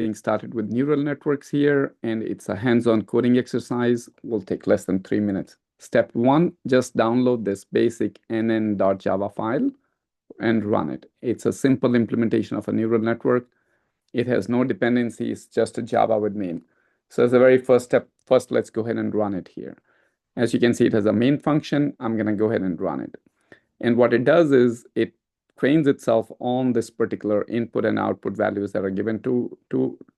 getting started with neural networks here, and it's a hands-on coding exercise. Will take less than 3 minutes. Step one, just download this basic nn.java file and run it. It's a simple implementation of a neural network. It has no dependencies, just a Java with main. So as the very first step, first let's go ahead and run it here. As you can see, it has a main function. I'm going to go ahead and run it. And what it does is it trains itself on this particular input and output values that are given to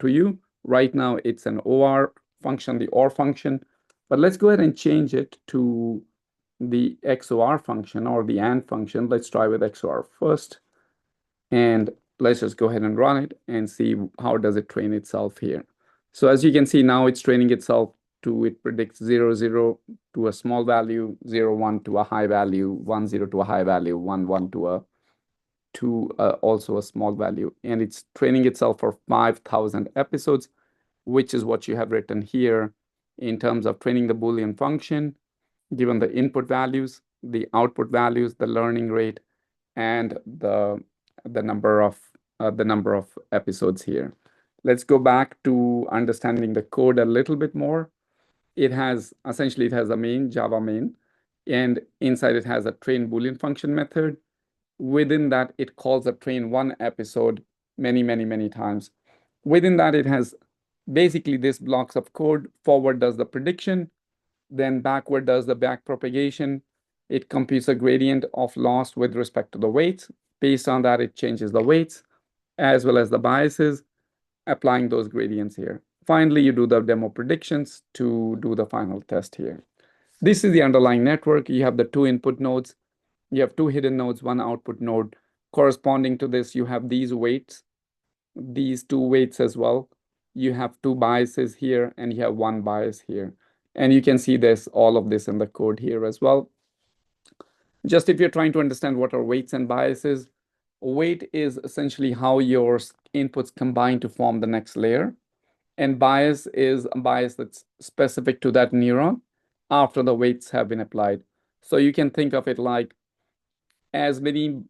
you. Right now, it's an OR function, the OR function. But let's go ahead and change it to the XOR function or the AND function. Let's try with XOR first. And let's just go ahead and run it and see how does it train itself here. So as you can see, now it's training itself to, it predicts 0, 0 to a small value, 0, 1 to a high value, 1, 0 to a high value, 1, 1 to also a small value. And it's training itself for 5,000 episodes, which is what you have written here in terms of training the Boolean function, given the input values, the output values, the learning rate, and the number of episodes here. Let's go back to understanding the code a little bit more. It has a main, Java main, and inside it has a train Boolean function method. Within that, it calls a train one episode many times. Within that, it has basically this blocks of code. Forward does the prediction, then backward does the back propagation. It computes a gradient of loss with respect to the weights. Based on that, it changes the weights as well as the biases, applying those gradients here. Finally, you do the demo predictions to do the final test here. This is the underlying network. You have the two input nodes. You have two hidden nodes, one output node. Corresponding to this, you have these weights, these two weights as well. You have two biases here, and you have one bias here. And you can see this, all of this in the code here as well. Just if you're trying to understand what are weights and biases, weight is essentially how your inputs combine to form the next layer. And bias is a bias that's specific to that neuron after the weights have been applied. So you can think of it like as many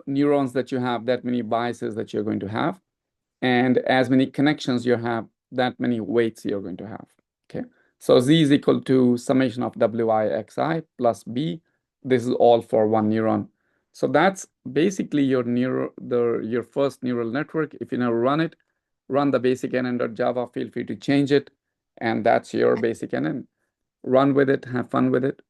neurons that you have, that many biases that you're going to have. And as many connections you have, that many weights you're going to have. Okay. So Z is equal to summation of WI plus B. This is all for one neuron. So that's basically your first neural network. If you now run it, run the basic nn.java, feel free to change it. And that's your basic NN. Run with it, have fun with it.